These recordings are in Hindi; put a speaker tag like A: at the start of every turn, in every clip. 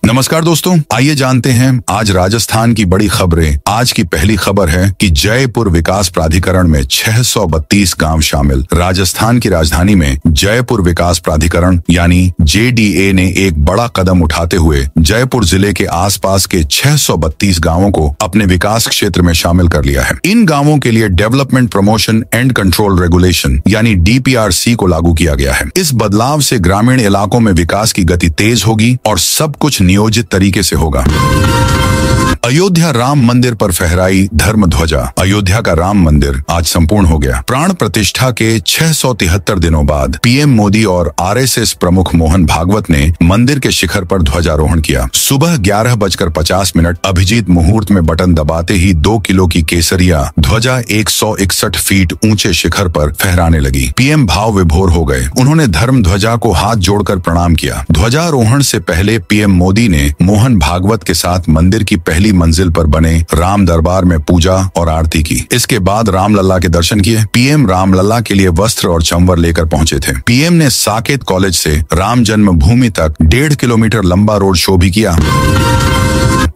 A: नमस्कार दोस्तों, आइए जानते हैं आज राजस्थान की बड़ी खबरें। आज की पहली खबर है कि जयपुर विकास प्राधिकरण में 632 गांव शामिल। राजस्थान की राजधानी में जयपुर विकास प्राधिकरण यानी जेडीए ने एक बड़ा कदम उठाते हुए जयपुर जिले के आसपास के 632 गांवों को अपने विकास क्षेत्र में शामिल कर लिया है। इन गांवों के लिए development promotion and control regulation यानी डीपीआरसी को लागू किया गया है। इस बदलाव से ग्रामीण इलाकों में विकास की गति तेज होगी और सब कुछ नियोजित तरीके से होगा। अयोध्या राम मंदिर पर फहराई धर्म ध्वजा। अयोध्या का राम मंदिर आज संपूर्ण हो गया। प्राण प्रतिष्ठा के 673 दिनों बाद पीएम मोदी और आरएसएस प्रमुख मोहन भागवत ने मंदिर के शिखर पर ध्वजारोहण किया। सुबह 11:50 अभिजीत मुहूर्त में बटन दबाते ही 2 किलो की केसरिया ध्वजा 161 फीट ऊंचे शिखर पर फहराने लगी। पीएम भाव विभोर हो गए। उन्होंने धर्म ध्वजा को हाथ जोड़कर प्रणाम किया। ध्वजारोहण से पहले पीएम मोदी ने मोहन भागवत के साथ मंदिर की पहली मंजिल पर बने राम दरबार में पूजा और आरती की। इसके बाद रामलला के दर्शन किए। पीएम रामलला के लिए वस्त्र और चंवर लेकर पहुंचे थे। पीएम ने साकेत कॉलेज से राम जन्मभूमि तक 1.5 किलोमीटर लंबा रोड शो भी किया।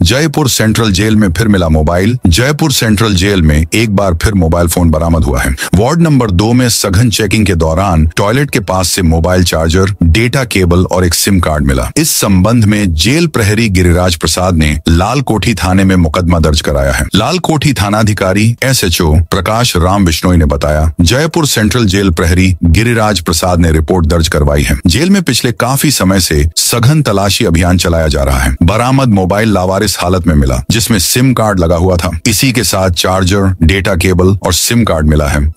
A: जयपुर सेंट्रल जेल में फिर मिला मोबाइल। जयपुर सेंट्रल जेल में एक बार फिर मोबाइल फोन बरामद हुआ है। वार्ड नंबर 2 में सघन चेकिंग के दौरान टॉयलेट के पास से मोबाइल चार्जर, डेटा केबल और एक सिम कार्ड मिला। इस संबंध में जेल प्रहरी गिरिराज प्रसाद ने लाल कोठी थाने में मुकदमा दर्ज कराया है। लाल कोठी थानाधिकारी एसएचओ प्रकाश राम बिश्नोई ने बताया, जयपुर सेंट्रल जेल प्रहरी गिरिराज प्रसाद ने रिपोर्ट दर्ज करवाई है। जेल में पिछले काफी समय से सघन तलाशी अभियान चलाया जा रहा है। बरामद मोबाइल लावारिस हालत में मिला, जिसमें सिम कार्ड लगा हुआ था। इसी के साथ चार्जर, डेटा केबल और सिम कार्ड मिला है।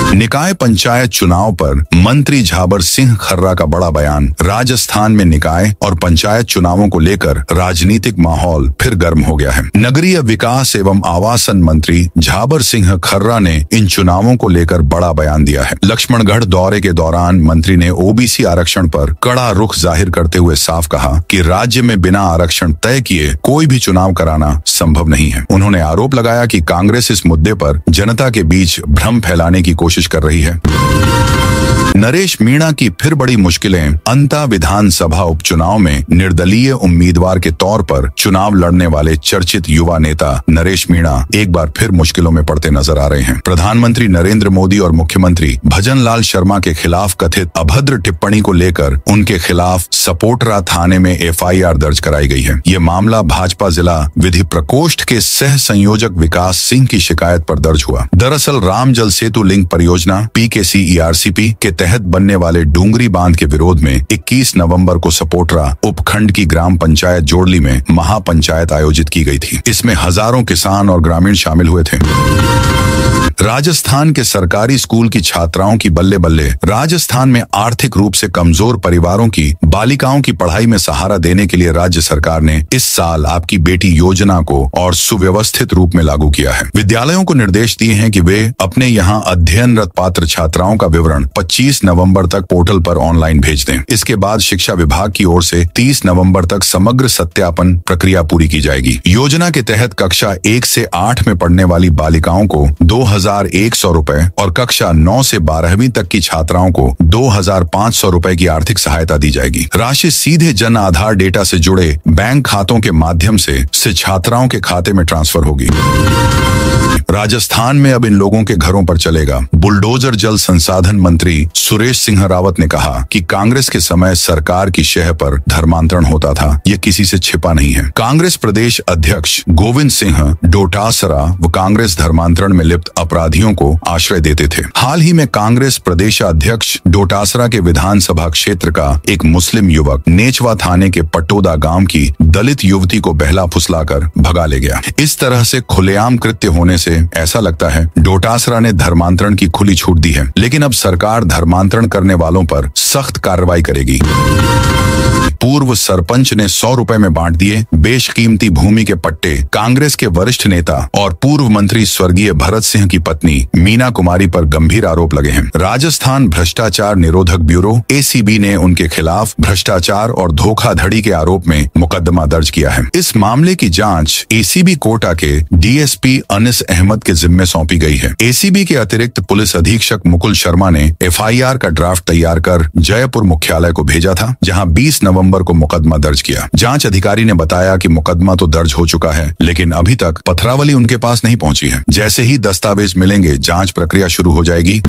A: निकाय पंचायत चुनाव पर मंत्री झाबर सिंह खर्रा का बड़ा बयान। राजस्थान में निकाय और पंचायत चुनावों को लेकर राजनीतिक माहौल फिर गर्म हो गया है। नगरीय विकास एवं आवासन मंत्री झाबर सिंह खर्रा ने इन चुनावों को लेकर बड़ा बयान दिया है। लक्ष्मणगढ़ दौरे के दौरान मंत्री ने ओबीसी आरक्षण पर कड़ा रुख जाहिर करते हुए साफ कहा कि राज्य में बिना आरक्षण तय किए कोई भी चुनाव कराना संभव नहीं है। उन्होंने आरोप लगाया कि कांग्रेस इस मुद्दे पर जनता के बीच भ्रम फैलाने की कोशिश कर रही है। नरेश मीणा की फिर बड़ी मुश्किलें। अंता विधानसभा उपचुनाव में निर्दलीय उम्मीदवार के तौर पर चुनाव लड़ने वाले चर्चित युवा नेता नरेश मीणा एक बार फिर मुश्किलों में पड़ते नजर आ रहे हैं। प्रधानमंत्री नरेंद्र मोदी और मुख्यमंत्री भजन लाल शर्मा के खिलाफ कथित अभद्र टिप्पणी को लेकर उनके खिलाफ सपोटरा थाने में एफआईआर दर्ज कराई गई है। ये मामला भाजपा जिला विधि प्रकोष्ठ के सह संयोजक विकास सिंह की शिकायत पर दर्ज हुआ। दरअसल राम जल सेतु लिंक परियोजना PKCERCP के तहत बनने वाले डूंगरी बांध के विरोध में 21 नवंबर को सपोटरा उपखंड की ग्राम पंचायत जोड़ली में महापंचायत आयोजित की गई थी। इसमें हजारों किसान और ग्रामीण शामिल हुए थे। राजस्थान के सरकारी स्कूल की छात्राओं की बल्ले बल्ले। राजस्थान में आर्थिक रूप से कमजोर परिवारों की बालिकाओं की पढ़ाई में सहारा देने के लिए राज्य सरकार ने इस साल आपकी बेटी योजना को और सुव्यवस्थित रूप में लागू किया है। विद्यालयों को निर्देश दिए हैं कि वे अपने यहाँ अध्ययनरत पात्र छात्राओं का विवरण 25 नवंबर तक पोर्टल पर ऑनलाइन भेज दें। इसके बाद शिक्षा विभाग की ओर से 30 नवंबर तक समग्र सत्यापन प्रक्रिया पूरी की जाएगी। योजना के तहत कक्षा 1 से 8 में पढ़ने वाली बालिकाओं को 2,100 रुपए और कक्षा 9 से 12वीं तक की छात्राओं को 2,500 रुपए की आर्थिक सहायता दी जाएगी। राशि सीधे जन आधार डेटा से जुड़े बैंक खातों के माध्यम से छात्राओं के खाते में ट्रांसफर होगी। राजस्थान में अब इन लोगों के घरों पर चलेगा। बुलडोजर जल संसाधन मंत्री सुरेश सिंह रावत ने कहा कि कांग्रेस के समय सरकार की शह पर धर्मांतरण होता था, ये किसी से छिपा नहीं है। कांग्रेस प्रदेश अध्यक्ष गोविंद सिंह डोटासरा व कांग्रेस धर्मांतरण में लिप्त अपराधियों को आश्रय देते थे। हाल ही में कांग्रेस प्रदेश अध्यक्ष डोटासरा के विधानसभा क्षेत्र का एक मुस्लिम युवक नेचवा थाने के पटोदा गांव की दलित युवती को बहला फुसलाकर भगा ले गया। इस तरह से खुलेआम कृत्य होने से ऐसा लगता है डोटासरा ने धर्मांतरण की खुली छूट दी है, लेकिन अब सरकार धर्मांतरण करने वालों पर सख्त कार्रवाई करेगी। पूर्व सरपंच ने 100 रुपए में बांट दिए बेशकीमती भूमि के पट्टे। कांग्रेस के वरिष्ठ नेता और पूर्व मंत्री स्वर्गीय भरत सिंह की पत्नी मीना कुमारी पर गंभीर आरोप लगे हैं। राजस्थान भ्रष्टाचार निरोधक ब्यूरो ACB ने उनके खिलाफ भ्रष्टाचार और धोखाधड़ी के आरोप में मुकदमा दर्ज किया है। इस मामले की जांच ACB कोटा के DSP अनिस अहमद के जिम्मे सौंपी गई है। ACB के अतिरिक्त पुलिस अधीक्षक मुकुल शर्मा ने FIR का ड्राफ्ट तैयार कर जयपुर मुख्यालय को भेजा था, जहां 20 नवंबर दिसंबर को मुकदमा दर्ज किया। जांच अधिकारी ने बताया कि मुकदमा तो दर्ज हो चुका है, लेकिन अभी तक पथरावली उनके पास नहीं पहुंची है। जैसे ही दस्तावेज मिलेंगे, जांच प्रक्रिया शुरू हो जाएगी।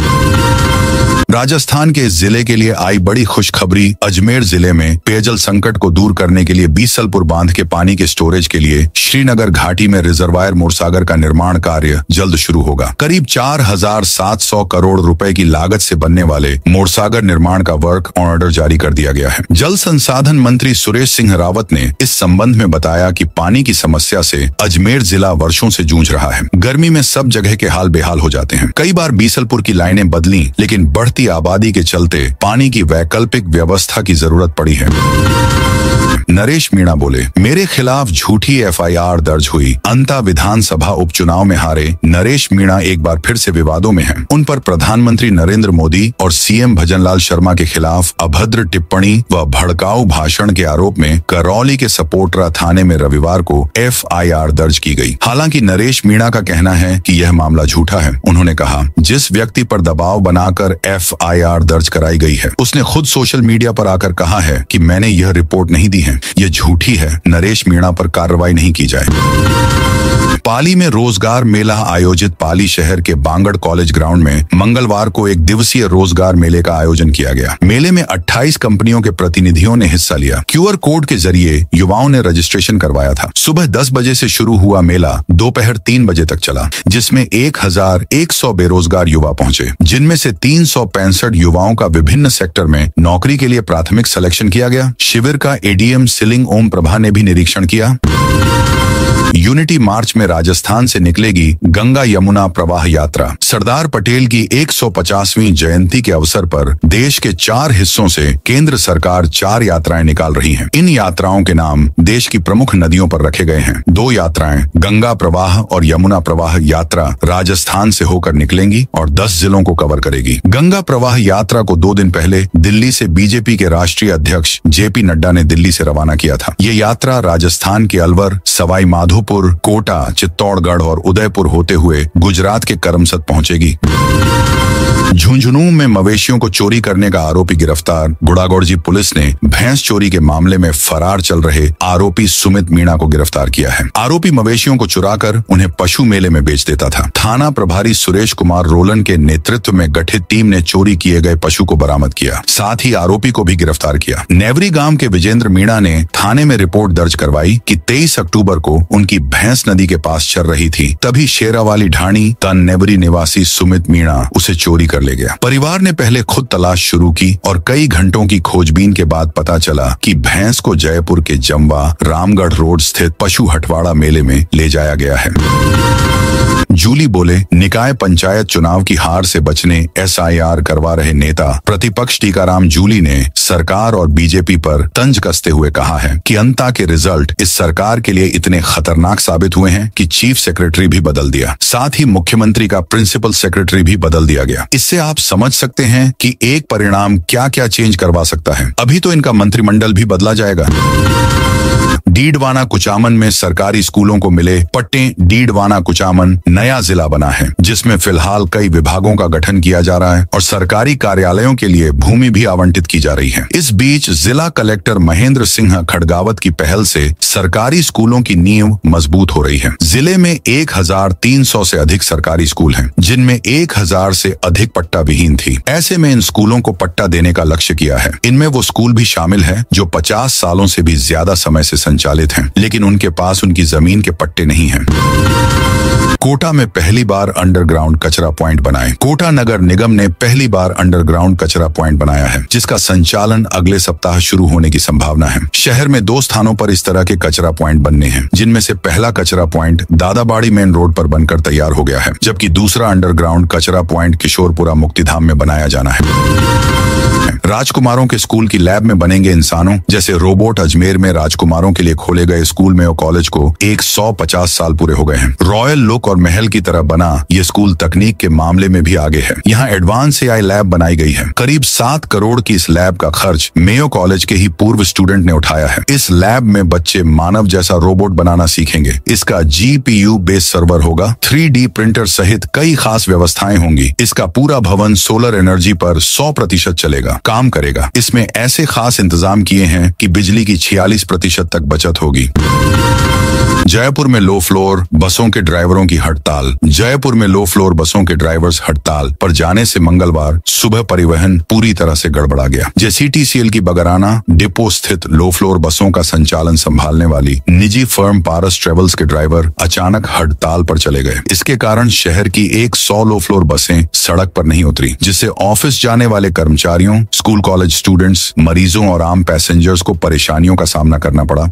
A: राजस्थान के इस जिले के लिए आई बड़ी खुशखबरी। अजमेर जिले में पेयजल संकट को दूर करने के लिए बीसलपुर बांध के पानी के स्टोरेज के लिए श्रीनगर घाटी में रिजर्वायर मोरसागर का निर्माण कार्य जल्द शुरू होगा। करीब 4700 करोड़ रुपए की लागत से बनने वाले मोरसागर निर्माण का वर्क ऑर्डर जारी कर दिया गया है। जल संसाधन मंत्री सुरेश सिंह रावत ने इस संबंध में बताया कि पानी की समस्या से अजमेर जिला वर्षों से जूझ रहा है। गर्मी में सब जगह के हाल बेहाल हो जाते हैं। कई बार बीसलपुर की लाइनें बदली, लेकिन बढ़ती आबादी के चलते पानी की वैकल्पिक व्यवस्था की जरूरत पड़ी है। नरेश मीणा बोले, मेरे खिलाफ झूठी एफआईआर दर्ज हुई। अंता विधानसभा उपचुनाव में हारे नरेश मीणा एक बार फिर से विवादों में हैं। उन पर प्रधानमंत्री नरेंद्र मोदी और सीएम भजनलाल शर्मा के खिलाफ अभद्र टिप्पणी व भड़काऊ भाषण के आरोप में करौली के सपोटरा थाने में रविवार को एफआईआर दर्ज की गई। हालांकि नरेश मीणा का कहना है कि यह मामला झूठा है। उन्होंने कहा, जिस व्यक्ति पर दबाव बनाकर एफआईआर दर्ज कराई गई है, उसने खुद सोशल मीडिया पर आकर कहा है कि मैंने यह रिपोर्ट नहीं दी है, ये झूठी है। नरेश मीणा पर कार्रवाई नहीं की जाए। पाली में रोजगार मेला आयोजित। पाली शहर के बांगड़ कॉलेज ग्राउंड में मंगलवार को एक दिवसीय रोजगार मेले का आयोजन किया गया। मेले में 28 कंपनियों के प्रतिनिधियों ने हिस्सा लिया। क्यूआर कोड के जरिए युवाओं ने रजिस्ट्रेशन करवाया था। सुबह 10 बजे से शुरू हुआ मेला दोपहर 3 बजे तक चला, जिसमें 1100 बेरोजगार युवा पहुंचे, जिनमें से 365 युवाओं का विभिन्न सेक्टर में नौकरी के लिए प्राथमिक सिलेक्शन किया गया। शिविर का एडीएम सिलिंग ओम प्रभा ने भी निरीक्षण किया। यूनिटी मार्च में राजस्थान से निकलेगी गंगा यमुना प्रवाह यात्रा। सरदार पटेल की 150वीं जयंती के अवसर पर देश के 4 हिस्सों से केंद्र सरकार 4 यात्राएं निकाल रही है। इन यात्राओं के नाम देश की प्रमुख नदियों पर रखे गए हैं। 2 यात्राएं गंगा प्रवाह और यमुना प्रवाह यात्रा राजस्थान से होकर निकलेंगी और 10 जिलों को कवर करेगी। गंगा प्रवाह यात्रा को 2 दिन पहले दिल्ली से बीजेपी के राष्ट्रीय अध्यक्ष जेपी नड्डा ने दिल्ली से रवाना किया था। ये यात्रा राजस्थान के अलवर, सवाई माधोपुर, कोटा, चित्तौड़गढ़ और उदयपुर होते हुए गुजरात के करमसद पहुंचेगी। झुंझुनू में मवेशियों को चोरी करने का आरोपी गिरफ्तार। गुड़ागौड़जी पुलिस ने भैंस चोरी के मामले में फरार चल रहे आरोपी सुमित मीणा को गिरफ्तार किया है। आरोपी मवेशियों को चुराकर उन्हें पशु मेले में बेच देता था। थाना प्रभारी सुरेश कुमार रोलन के नेतृत्व में गठित टीम ने चोरी किए गए पशु को बरामद किया, साथ ही आरोपी को भी गिरफ्तार किया। नेवरी गांव के विजेंद्र मीणा ने थाने में रिपोर्ट दर्ज करवाई कि 23 अक्टूबर को उनकी भैंस नदी के पास चल रही थी, तभी शेरावाली ढाणी तन नेवरी निवासी सुमित मीणा उसे चोरी ले गया। परिवार ने पहले खुद तलाश शुरू की और कई घंटों की खोजबीन के बाद पता चला कि भैंस को जयपुर के जम्वा रामगढ़ रोड स्थित पशु हटवाड़ा मेले में ले जाया गया है। जूली बोले, निकाय पंचायत चुनाव की हार से बचने एसआईआर करवा रहे नेता प्रतिपक्ष टीकाराम जूली ने सरकार और बीजेपी पर तंज कसते हुए कहा है कि अंता के रिजल्ट इस सरकार के लिए इतने खतरनाक साबित हुए हैं कि चीफ सेक्रेटरी भी बदल दिया, साथ ही मुख्यमंत्री का प्रिंसिपल सेक्रेटरी भी बदल दिया गया। इससे आप समझ सकते हैं कि एक परिणाम क्या क्या चेंज करवा सकता है। अभी तो इनका मंत्रिमंडल भी बदला जाएगा। डीडवाना कुचामन में सरकारी स्कूलों को मिले पट्टे। डीडवाना कुचामन नया जिला बना है, जिसमें फिलहाल कई विभागों का गठन किया जा रहा है और सरकारी कार्यालयों के लिए भूमि भी आवंटित की जा रही है। इस बीच जिला कलेक्टर महेंद्र सिंह खड़गावत की पहल से सरकारी स्कूलों की नींव मजबूत हो रही है। जिले में 1300 से अधिक सरकारी स्कूल हैं, जिनमें 1000 से अधिक पट्टा विहीन थी। ऐसे में इन स्कूलों को पट्टा देने का लक्ष्य किया है। इनमें वो स्कूल भी शामिल है जो 50 सालों से भी ज्यादा समय से संचालित हैं, लेकिन उनके पास उनकी जमीन के पट्टे नहीं हैं। कोटा में पहली बार अंडरग्राउंड कचरा पॉइंट बनाए। कोटा नगर निगम ने पहली बार अंडरग्राउंड कचरा पॉइंट बनाया है, जिसका संचालन अगले सप्ताह शुरू होने की संभावना है। शहर में 2 स्थानों पर इस तरह के कचरा पॉइंट बनने हैं, जिनमें से पहला कचरा पॉइंट दादाबाड़ी मेन रोड पर बनकर तैयार हो गया है, जबकि दूसरा अंडरग्राउंड कचरा पॉइंट किशोरपुरा मुक्तिधाम में बनाया जाना है। राजकुमारों के स्कूल की लैब में बनेंगे इंसानों जैसे रोबोट। अजमेर में राजकुमारों के लिए खोले गए स्कूल में और कॉलेज को 150 साल पूरे हो गए हैं। रॉयल लोको पार्क और महल की तरह बना ये स्कूल तकनीक के मामले में भी आगे है। यहाँ एडवांस AI लैब बनाई गई है। करीब 7 करोड़ की इस लैब का खर्च मेयो कॉलेज के ही पूर्व स्टूडेंट ने उठाया है। इस लैब में बच्चे मानव जैसा रोबोट बनाना सीखेंगे। इसका GPU बेस सर्वर होगा, 3D प्रिंटर सहित कई खास व्यवस्थाएं होंगी। इसका पूरा भवन सोलर एनर्जी पर 100% चलेगा, काम करेगा। इसमें ऐसे खास इंतजाम किए हैं कि बिजली की 46% तक बचत होगी। जयपुर में लो फ्लोर बसों के ड्राइवरों की हड़ताल। जयपुर में लो फ्लोर बसों के ड्राइवर्स हड़ताल पर जाने से मंगलवार सुबह परिवहन पूरी तरह से गड़बड़ा गया। JCTCL की बगराना डिपो स्थित लो फ्लोर बसों का संचालन संभालने वाली निजी फर्म पारस ट्रेवल्स के ड्राइवर अचानक हड़ताल पर चले गए। इसके कारण शहर की 100 लो फ्लोर बसें सड़क पर नहीं उतरी, जिससे ऑफिस जाने वाले कर्मचारियों, स्कूल कॉलेज स्टूडेंट्स, मरीजों और आम पैसेंजर्स को परेशानियों का सामना करना पड़ा।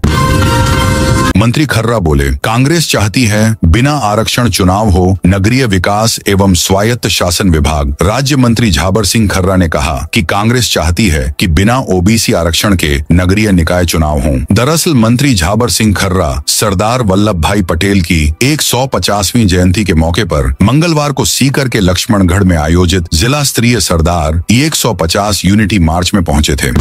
A: मंत्री खर्रा बोले, कांग्रेस चाहती है बिना आरक्षण चुनाव हो। नगरीय विकास एवं स्वायत्त शासन विभाग। राज्य मंत्री झाबर सिंह खर्रा ने कहा कि कांग्रेस चाहती है कि बिना OBC आरक्षण के नगरीय निकाय चुनाव हों। दरअसल मंत्री झाबर सिंह खर्रा सरदार वल्लभ भाई पटेल की 150वीं जयंती के मौके पर मंगलवार को सीकर के लक्ष्मणगढ़ में आयोजित जिला स्तरीय सरदार 150 यूनिटी मार्च में पहुंचे थे।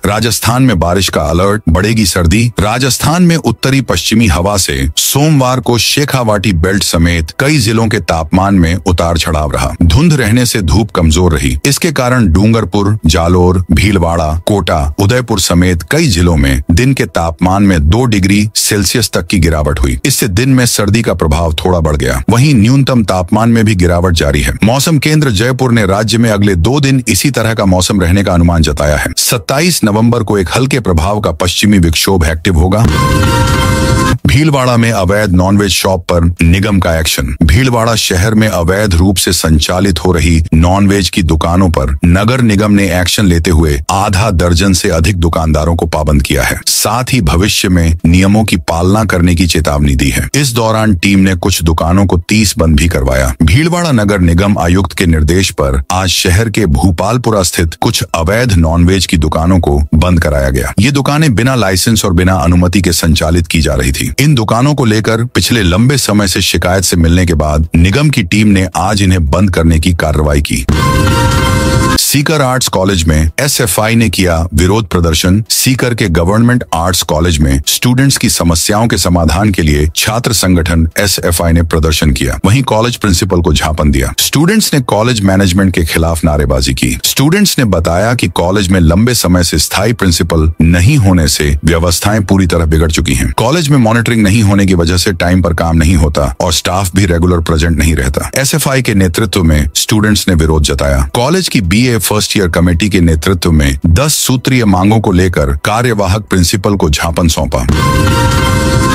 A: राजस्थान में बारिश का अलर्ट, बढ़ेगी सर्दी। राजस्थान में उत्तरी पश्चिमी हवा से सोमवार को शेखावाटी बेल्ट समेत कई जिलों के तापमान में उतार चढ़ाव रहा। धुंध रहने से धूप कमजोर रही। इसके कारण डूंगरपुर, जालोर, भीलवाड़ा, कोटा, उदयपुर समेत कई जिलों में दिन के तापमान में 2 डिग्री सेल्सियस तक की गिरावट हुई। इससे दिन में सर्दी का प्रभाव थोड़ा बढ़ गया। वहीं न्यूनतम तापमान में भी गिरावट जारी है। मौसम केंद्र जयपुर ने राज्य में अगले 2 दिन इसी तरह का मौसम रहने का अनुमान जताया है। 27 नवंबर को एक हल्के प्रभाव का पश्चिमी विक्षोभ एक्टिव होगा। भीलवाड़ा में अवैध नॉनवेज शॉप पर निगम का एक्शन। भीलवाड़ा शहर में अवैध रूप से संचालित हो रही नॉनवेज की दुकानों पर नगर निगम ने एक्शन लेते हुए आधा दर्जन से अधिक दुकानदारों को पाबंद किया है। साथ ही भविष्य में नियमों की पालना करने की चेतावनी दी है। इस दौरान टीम ने कुछ दुकानों को 30 बंद भी करवाया। भीलवाड़ा नगर निगम आयुक्त के निर्देश पर आज शहर के भूपालपुरा स्थित कुछ अवैध नॉनवेज की दुकानों को बंद कराया गया। ये दुकानें बिना लाइसेंस और बिना अनुमति के संचालित की जा रही थी। इन दुकानों को लेकर पिछले लंबे समय से शिकायत से मिलने के बाद निगम की टीम ने आज इन्हें बंद करने की कार्रवाई की। सीकर आर्ट्स कॉलेज में SFI ने किया विरोध प्रदर्शन। सीकर के गवर्नमेंट आर्ट्स कॉलेज में स्टूडेंट्स की समस्याओं के समाधान के लिए छात्र संगठन SFI ने प्रदर्शन किया। वहीं कॉलेज प्रिंसिपल को झापन दिया। स्टूडेंट्स ने कॉलेज मैनेजमेंट के खिलाफ नारेबाजी की। स्टूडेंट्स ने बताया कि कॉलेज में लंबे समय से स्थायी प्रिंसिपल नहीं होने से व्यवस्थाएं पूरी तरह बिगड़ चुकी हैं। कॉलेज में मॉनिटरिंग नहीं होने की वजह से टाइम पर काम नहीं होता और स्टाफ भी रेगुलर प्रेजेंट नहीं रहता। SFI के नेतृत्व में स्टूडेंट्स ने विरोध जताया। कॉलेज की BA फर्स्ट ईयर कमेटी के नेतृत्व में 10 सूत्रीय मांगों को लेकर कार्यवाहक प्रिंसिपल को झापन सौंपा।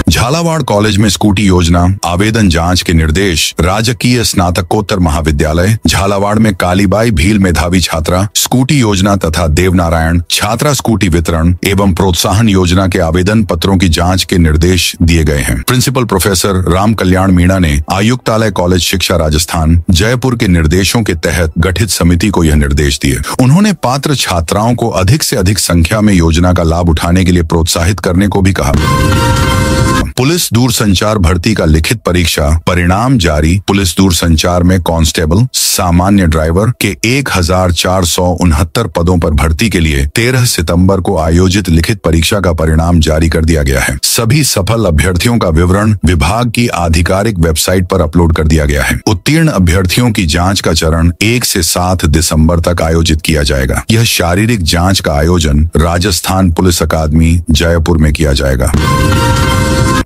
A: झालावाड़ कॉलेज में स्कूटी योजना आवेदन जांच के निर्देश। राजकीय स्नातकोत्तर महाविद्यालय झालावाड़ में कालीबाई भील मेधावी छात्रा स्कूटी योजना तथा देवनारायण छात्रा स्कूटी वितरण एवं प्रोत्साहन योजना के आवेदन पत्रों की जांच के निर्देश दिए गए हैं। प्रिंसिपल प्रोफेसर राम कल्याण मीणा ने आयुक्तालय कॉलेज शिक्षा राजस्थान जयपुर के निर्देशों के तहत गठित समिति को यह निर्देश दिए। उन्होंने पात्र छात्राओं को अधिक से अधिक संख्या में योजना का लाभ उठाने के लिए प्रोत्साहित करने को भी कहा। पुलिस दूरसंचार भर्ती का लिखित परीक्षा परिणाम जारी। पुलिस दूरसंचार में कांस्टेबल सामान्य ड्राइवर के 1469 पदों पर भर्ती के लिए 13 सितंबर को आयोजित लिखित परीक्षा का परिणाम जारी कर दिया गया है। सभी सफल अभ्यर्थियों का विवरण विभाग की आधिकारिक वेबसाइट पर अपलोड कर दिया गया है। उत्तीर्ण अभ्यर्थियों की जांच का चरण 1 से 7 दिसंबर तक आयोजित किया जाएगा। यह शारीरिक जांच का आयोजन राजस्थान पुलिस अकादमी जयपुर में किया जाएगा।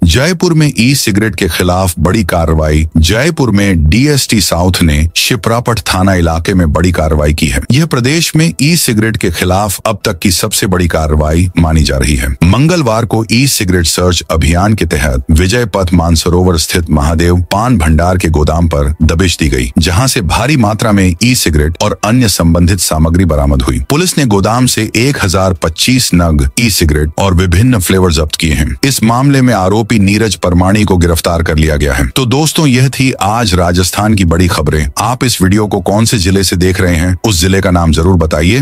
A: जयपुर में ई-सिगरेट के खिलाफ बड़ी कार्रवाई। जयपुर में DST साउथ ने शिप्रापट थाना इलाके में बड़ी कार्रवाई की है। यह प्रदेश में ई-सिगरेट के खिलाफ अब तक की सबसे बड़ी कार्रवाई मानी जा रही है। मंगलवार को ई-सिगरेट सर्च अभियान के तहत विजय पथ मानसरोवर स्थित महादेव पान भंडार के गोदाम पर दबिश दी गई, जहां से भारी मात्रा में ई-सिगरेट और अन्य संबंधित सामग्री बरामद हुई। पुलिस ने गोदाम से 1025 नग ई-सिगरेट और विभिन्न फ्लेवर जब्त किए हैं। इस मामले में आरोपी नीरज परमाणी को गिरफ्तार कर लिया गया है। तो दोस्तों, यह थी आज राजस्थान की बड़ी खबरें। आप इस वीडियो को कौन से जिले से देख रहे हैं, उस जिले का नाम जरूर बताइए।